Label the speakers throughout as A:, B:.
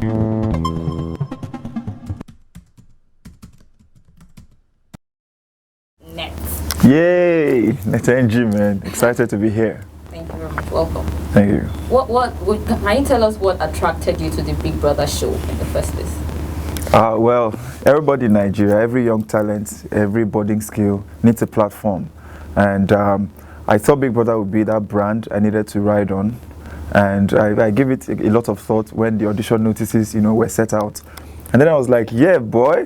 A: Yay! Net NG, man. Excited to be here.
B: Thank you very much. Welcome.
A: Thank you.
B: Can you tell us what attracted you to the Big Brother show in the first place?
A: Well, everybody in Nigeria, every young talent, every budding skill needs a platform. And I thought Big Brother would be that brand I needed to ride on. And I gave it a lot of thought when the audition notices, were set out. And then I was like, yeah, boy.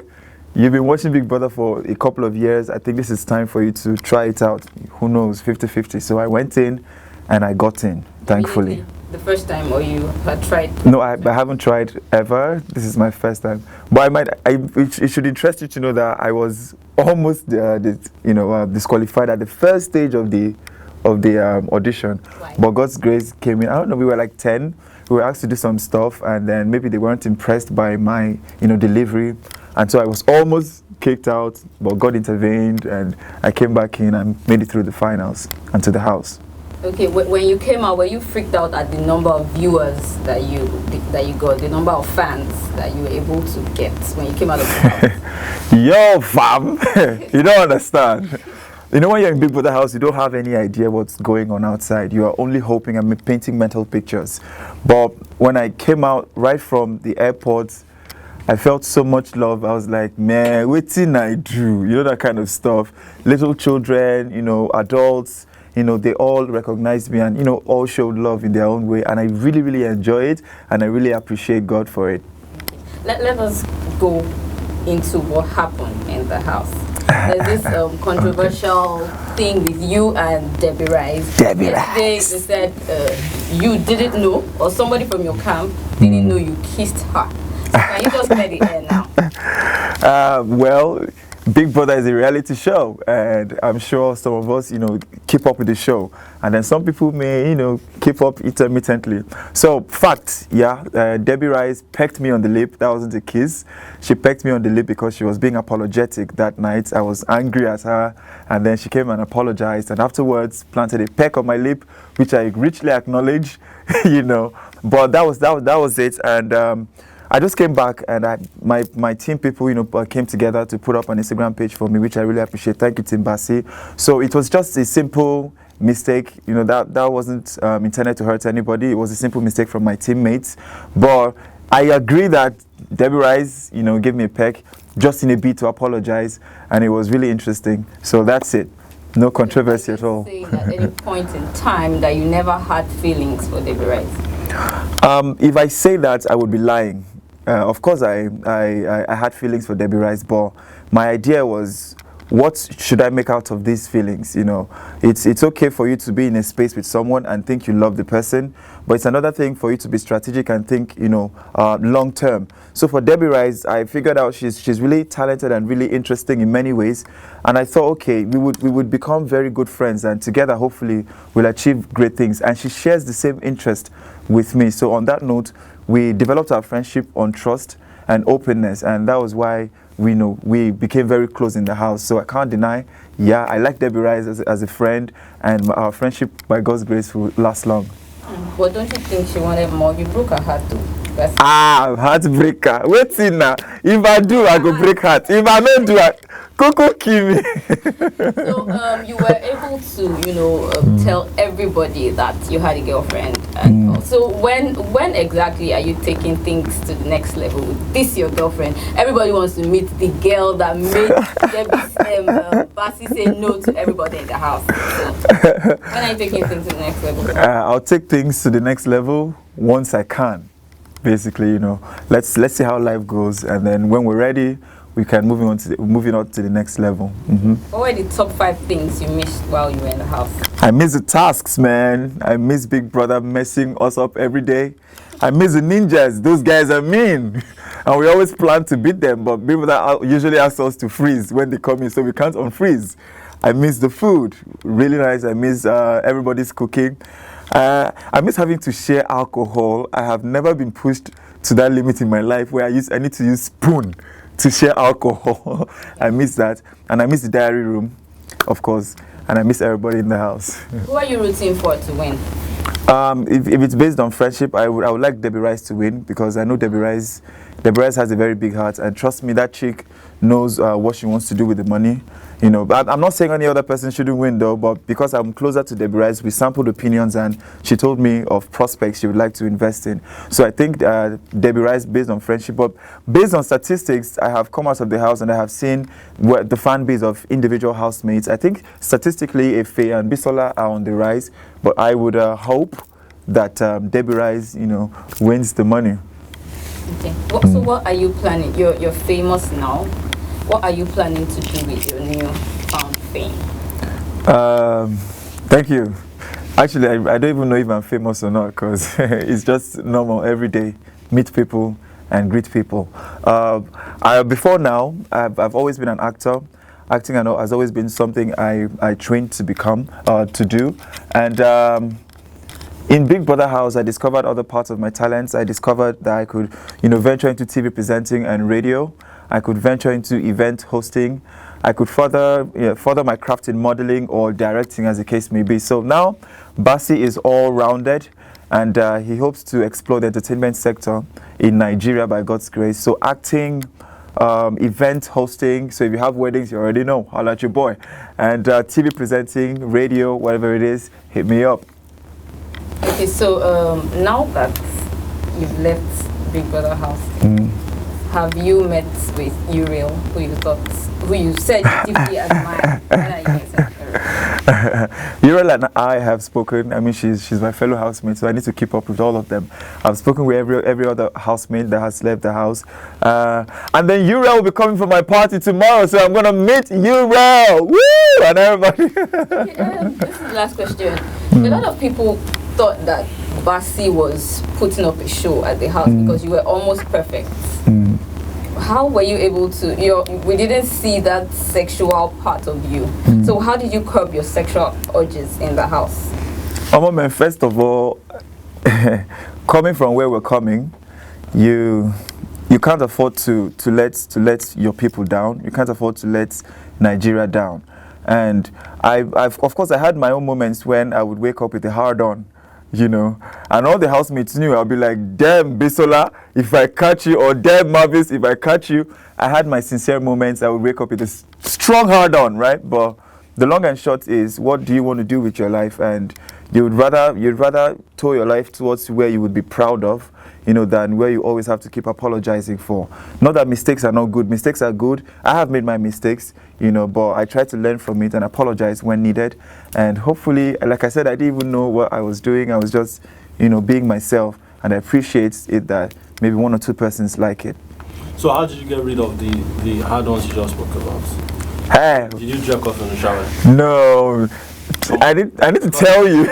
A: You've been watching Big Brother for a couple of years. I think this is time for you to try it out. Who knows, 50-50. So I went in and I got in, thankfully.
B: The first time, or you had tried?
A: No, I haven't tried ever. This is my first time. But it should interest you to know that I was almost disqualified at the first stage of the audition.
B: Why?
A: But God's grace came in. I don't know, we were like 10. We were asked to do some stuff, and then maybe they weren't impressed by my delivery. And so I was almost kicked out, but God intervened, and I came back in and made it through the finals and to the house.
B: Okay, when you came out, were you freaked out at the number of viewers that you got, the number of fans that you were able to get when you came out of the house?
A: Yo, fam, you don't understand. When you're in Big Brother house, you don't have any idea what's going on outside. You are only hoping and painting mental pictures. But when I came out right from the airport, I felt so much love. I was like, man, what's in I do? That kind of stuff. Little children, adults, they all recognized me and, all showed love in their own way. And I really, really enjoy it. And I really appreciate God for it.
B: Let us go into what happened in the house. There's this controversial thing with you and Debbie Rice. Yesterday they said you didn't know, or somebody from your camp didn't know you kissed her. So can you just let it end now?
A: Well, Big Brother is a reality show, and I'm sure some of us, keep up with the show. And then some people may, keep up intermittently. So, fact, Debbie Rice pecked me on the lip. That wasn't a kiss. She pecked me on the lip because she was being apologetic that night. I was angry at her, and then she came and apologized, and afterwards planted a peck on my lip, which I richly acknowledge, But that was it, and I just came back, and my team people, came together to put up an Instagram page for me, which I really appreciate. Thank you, Team Bassey. So it was just a simple mistake, that wasn't intended to hurt anybody. It was a simple mistake from my teammates. But I agree that Debbie Rice, gave me a peck just in a bit to apologize, and it was really interesting. So that's it. No controversy at all.
B: Saying at any point in time that you never had feelings for Debbie Rice?
A: If I say that, I would be lying. Of course, I had feelings for Debbie Rice, but my idea was, what should I make out of these feelings? It's okay for you to be in a space with someone and think you love the person, but it's another thing for you to be strategic and think, long term. So for Debbie Rice, I figured out she's really talented and really interesting in many ways, and I thought, okay, we would become very good friends, and together, hopefully, we'll achieve great things. And she shares the same interest with me. So on that note, we developed our friendship on trust and openness, and that was why we became very close in the house. So I can't deny, I like Debbie Rice as a friend, and our friendship, by God's grace, will last long.
B: But don't you think she wanted more? You broke her heart too.
A: Heartbreaker. Wait till now. If I do, I go break heart. If I don't do it, Coco kill me.
B: So you were able to, tell everybody that you had a girlfriend. And so when exactly are you taking things to the next level? This your girlfriend. Everybody wants to meet the girl that made Bassey say no to everybody in the house. So when are you taking things to the next level?
A: I'll take things to the next level once I can. Basically, let's see how life goes, and then when we're ready, we can moving on to the next level.
B: What were the top 5 things you missed while you were in the house?
A: I miss the tasks, man. I miss Big Brother messing us up every day. I miss the ninjas. Those guys are mean, and we always plan to beat them, but Big Brother usually ask us to freeze when they come in, so we can't unfreeze. I miss the food, really nice. I miss everybody's cooking. I miss having to share alcohol. I have never been pushed to that limit in my life where I need to use spoon to share alcohol. I miss that, and I miss the diary room, of course, and I miss everybody in the house.
B: Who are you rooting for to win?
A: If it's based on friendship, I would like Debbie Rice to win because I know Debbie Rice has a very big heart, and trust me, that chick knows what she wants to do with the money. You know, but I'm not saying any other person shouldn't win though, but because I'm closer to Debbie Rice, we sampled opinions and she told me of prospects she would like to invest in. So I think Debbie Rice based on friendship, but based on statistics, I have come out of the house and I have seen what the fan base of individual housemates. I think statistically, Efe and Bisola are on the rise, but I would hope that Debbie Rice, wins the money.
B: Okay. So what are you planning? You're famous now. What are you planning to do with your new found fame?
A: Thank you. Actually, I don't even know if I'm famous or not because it's just normal every day. Meet people and greet people. Before now, I've always been an actor. Acting has always been something I trained to become, to do. And in Big Brother House, I discovered other parts of my talents. I discovered that I could, venture into TV presenting and radio. I could venture into event hosting. I could further my craft in modeling or directing, as the case may be. So now, Bassey is all-rounded, and he hopes to explore the entertainment sector in Nigeria by God's grace. So acting, event hosting. So if you have weddings, you already know. Holla at your boy. And TV presenting, radio, whatever it is, hit me up.
B: Okay, so now that you've left Big Brother House, have you met with Uriel, who you said you deeply admire?
A: Uriel and I have spoken. I mean, she's my fellow housemate, so I need to keep up with all of them. I've spoken with every other housemate that has left the house. And then Uriel will be coming for my party tomorrow, so I'm going to meet Uriel! Woo! And everybody.
B: This is the last question. A lot of people thought that Bassey was putting up a show at the house because you were almost perfect. How were you able to, we didn't see that sexual part of you. So how did you curb your sexual urges in the house?
A: Man, first of all, coming from where we're coming, you can't afford to let your people down. You can't afford to let Nigeria down. And of course, I had my own moments when I would wake up with a hard on, and all the housemates knew. I'll be like, damn, Bisola, if I catch you, or damn, Marvis, if I catch you. I had my sincere moments. I would wake up with a strong hard on, right? But the long and short is, what do you want to do with your life? And you'd rather tow your life towards where you would be proud of, than where you always have to keep apologizing for. Not that mistakes are not good. Mistakes are good. I have made my mistakes, but I try to learn from it and apologize when needed. And hopefully, like I said, I didn't even know what I was doing. I was just, being myself. And I appreciate it that maybe one or two persons like it.
C: So how did you get rid of the hard-ons you just spoke about?
A: Hey.
C: Did you jerk off in the shower?
A: No. I need to tell you.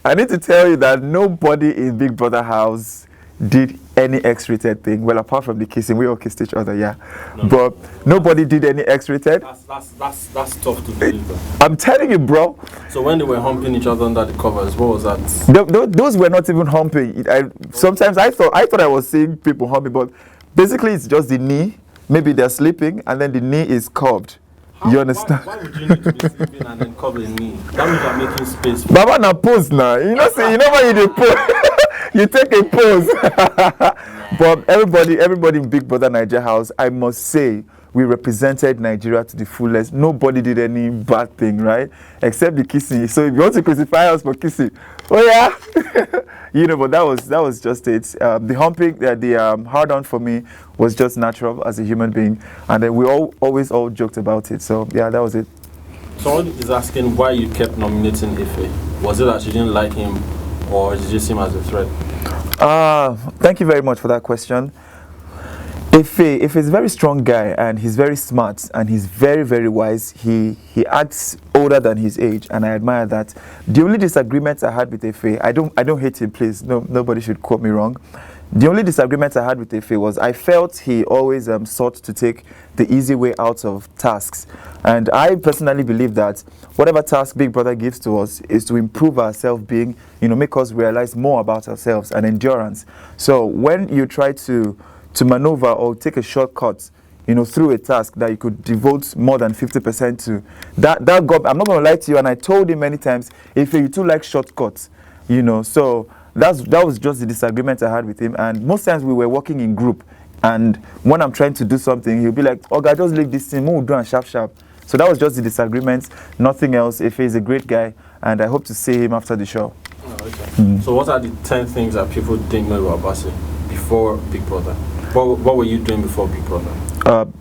A: I need to tell you that nobody in Big Brother House did any X-rated thing. Well, apart from the kissing, we all kissed each other, yeah. No, but nobody did any X-rated.
C: That's tough to believe.
A: I'm telling you, bro.
C: So when they were humping each other under the covers, what was that?
A: Those were not even humping. Sometimes I thought I was seeing people humping, but basically it's just the knee. Maybe they're sleeping, and then the knee is curved. You understand?
C: Why would you need to be sleeping and then covering me? That means you're making space for
A: Baba na pose now. You know when you do pose, you take a pose. But everybody in Big Brother Nigeria House, I must say, we represented Nigeria to the fullest. Nobody did any bad thing, right? Except the kissing. So if you want to crucify us for kissing, oh yeah. But that was just it. The humping, the hard-on for me was just natural as a human being. And then we always joked about it. So yeah, that was it.
C: Someone is asking why you kept nominating Efe. Was it that you didn't like him, or did you see him as a threat?
A: Thank you very much for that question. Efe is a very strong guy, and he's very smart, and he's very, very wise. He acts older than his age, and I admire that. The only disagreements I had with Efe, I don't hate him, please. No, nobody should quote me wrong. The only disagreement I had with Efe was I felt he always sought to take the easy way out of tasks. And I personally believe that whatever task Big Brother gives to us is to improve our self-being, make us realize more about ourselves and endurance. So when you try to maneuver or take a shortcut, through a task that you could devote more than 50% to, that I'm not going to lie to you, and I told him many times, if you too like shortcuts, you know. So that was just the disagreement I had with him. And most times we were working in group, and when I'm trying to do something, he'll be like, "Oh God, just leave this thing. We'll do it sharp, sharp." So that was just the disagreement, nothing else. Efe is a great guy, and I hope to see him after the show.
C: Oh, okay. So what are the 10 things that people didn't know about Bassey before Big Brother? What were you doing before Big Brother?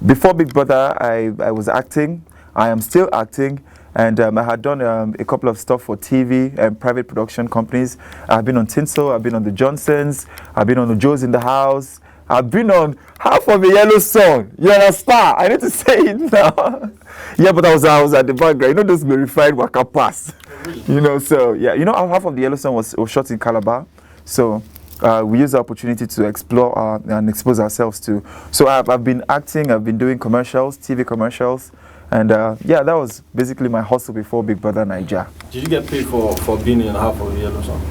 A: Before Big Brother, I was acting. I am still acting, and I had done a couple of stuff for TV and private production companies. I've been on Tinsel, I've been on the Johnsons, I've been on the Joes in the House, I've been on half of the Yellow Song. You're a star. I need to say it now. Yeah, but I was at the background. You know those glorified Waka Pass. You know, so yeah, you know half of the Yellow Song was shot in Calabar. So we used the opportunity to explore and expose ourselves to. So I've been acting, I've been doing commercials, TV commercials. And yeah, that was basically my hustle before Big Brother Naija.
C: Did you get paid for being in half of the Yellow Song?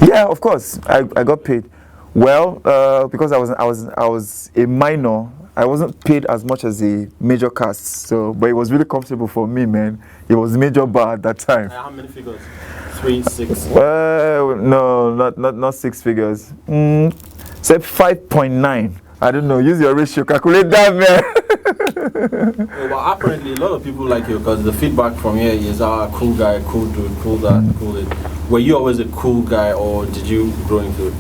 A: Yeah, of course. I got paid. Well, because I was a minor, I wasn't paid as much as the major casts. So, but it was really comfortable for me, man. It was major bar at that time.
C: How many figures? 3, 6?
A: Well, no, not 6 figures. Say 5.9. I don't know. Use your ratio. Calculate that, man.
C: Well, apparently a lot of people like you because the feedback from here is cool guy, cool dude, cool that, cool it. Were you always a cool guy, or did you grow into it?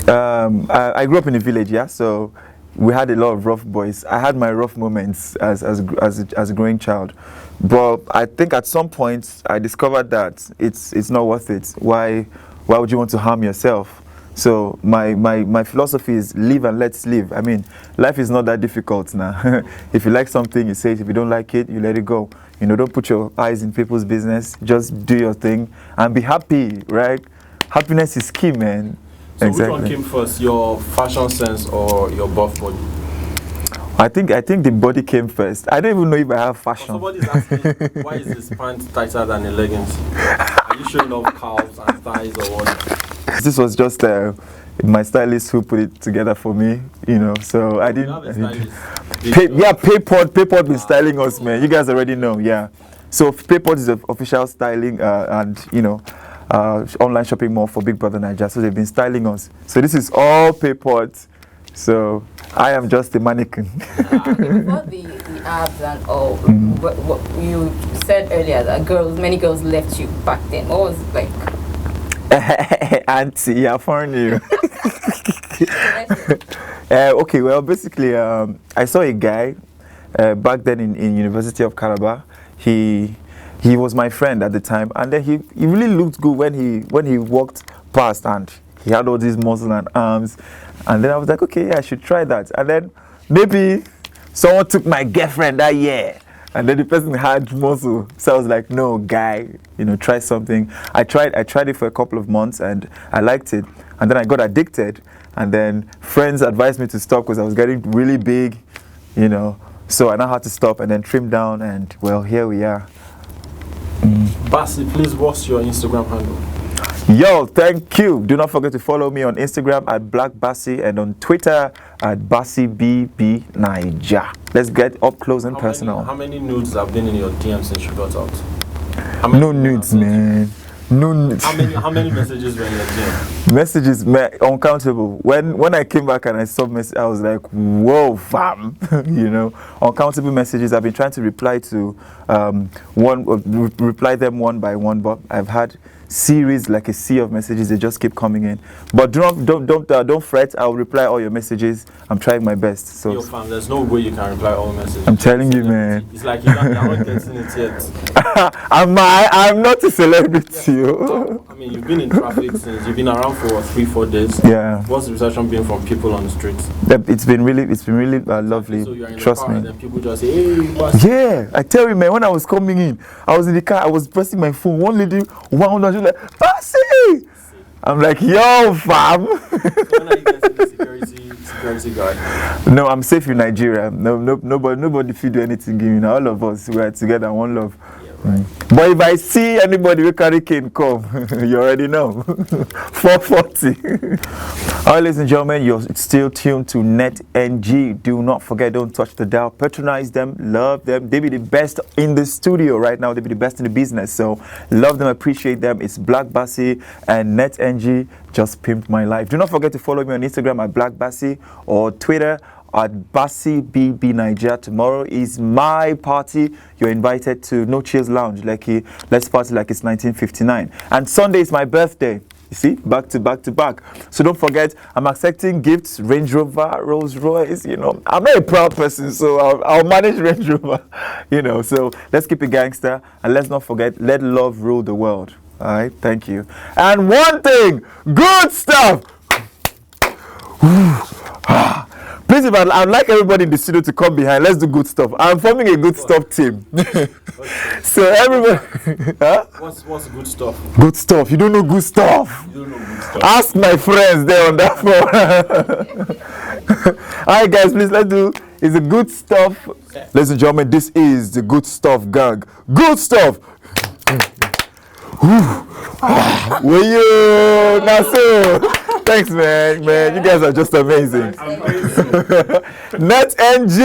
A: I grew up in a village, yeah. So we had a lot of rough boys. I had my rough moments as a growing child, but I think at some point I discovered that it's not worth it. Why would you want to harm yourself? So my philosophy is live and let's live. I mean, life is not that difficult now. If you like something, you say it. If you don't like it, you let it go. You know, don't put your eyes in people's business. Just do your thing and be happy, right? Happiness is key, man.
C: So
A: exactly.
C: Which one came first, your fashion sense or your buff body?
A: I think the body came first. I don't even know if I have fashion.
C: Somebody's asking, why is this pant tighter than the leggings? Are you showing off calves and thighs or what?
A: This was just my stylist who put it together for me, you know. So I didn't. Paypod been styling us, man. You guys already know, yeah. So Paypod is the official styling and you know. Online shopping mall for Big Brother Naija, so they've been styling us. So this is all Paypod. So I am just a mannequin.
B: Before the abs and all, what you said earlier that many girls left you back then. What was it like?
A: Auntie, I found you. Okay, well, basically, I saw a guy back then in University of Calabar. He was my friend at the time, and then he really looked good when he walked past, and he had all these muscles and arms, and then I was like, okay, yeah, I should try that. And then maybe someone took my girlfriend that year, and then the person had muscle, so I was like, no, guy, you know, try something. I tried it for a couple of months, and I liked it, and then I got addicted, and then friends advised me to stop because I was getting really big, you know, so I now had to stop and then trim down, and well, here we are.
C: Bassey, please, what's your Instagram handle?
A: Yo, thank you. Do not forget to follow me on Instagram at Black Bassey and on Twitter at BasseyBB Naija. Let's get up close and personal.
C: How many nudes have been in your DM since you got out?
A: No nudes, man. No nudes.
C: How many messages were in your DM?
A: Messages, man, uncountable. When I came back and I saw messages, I was like, whoa, fam. You know, uncountable messages. I've been trying to reply to reply them one by one, but I've had series, like a sea of messages. They just keep coming in, but don't fret. I'll reply all your messages. I'm trying my best. So
C: yo, fam, there's no way you can reply all messages.
A: I'm telling you, man.
C: It's like you're not getting it yet.
A: I'm not a celebrity.
C: Yeah. I mean, you've been in traffic since you've been around for 3-4 days.
A: Yeah.
C: What's the reception been from people on the streets?
A: It's been really lovely.
C: So you're in
A: Trust
C: the car
A: me.
C: And then people just say, hey, Bassey.
A: Yeah, I tell you, man, when I was coming in, I was in the car, I was pressing my phone. One lady, she was like, Bassey! I'm like, yo, fam.
C: So when are you getting the security guard?
A: No, I'm safe in Nigeria. Nobody feed you anything. You know, all of us, we are together, one love.
C: Yeah,
A: But if I see anybody with carry cane come, you already know. 440. All right, ladies and gentlemen, you're still tuned to NetNG. Do not forget, don't touch the dial. Patronize them, love them. They be the best in the studio right now. They be the best in the business. So love them, appreciate them. It's Black Bassey and NetNG just pimped my life. Do not forget to follow me on Instagram at Black Bassey or Twitter at Bassey BB Nigeria. Tomorrow is my party. You're invited to No Chills Lounge. Let's party like it's 1959. And Sunday is my birthday. You see, back to back to back. So don't forget, I'm accepting gifts, Range Rover, Rolls Royce. You know, I'm not a proud person, so I'll manage Range Rover. You know, so let's keep it gangster, and let's not forget, let love rule the world. All right, thank you. And one thing, good stuff. Please, if I'd like everybody in the studio to come behind. Let's do good stuff. I'm forming a good stuff team. So everybody, huh?
C: What's good stuff?
A: Good stuff. You don't know good stuff.
C: You don't know good stuff.
A: Ask my friends there on that phone. All right, guys, please let's do. It's the good stuff. Ladies and gentlemen, this is the good stuff gang. Good stuff. Will you? Now so. Thanks, man. You guys are just amazing.
C: Amazing.
A: NetNG.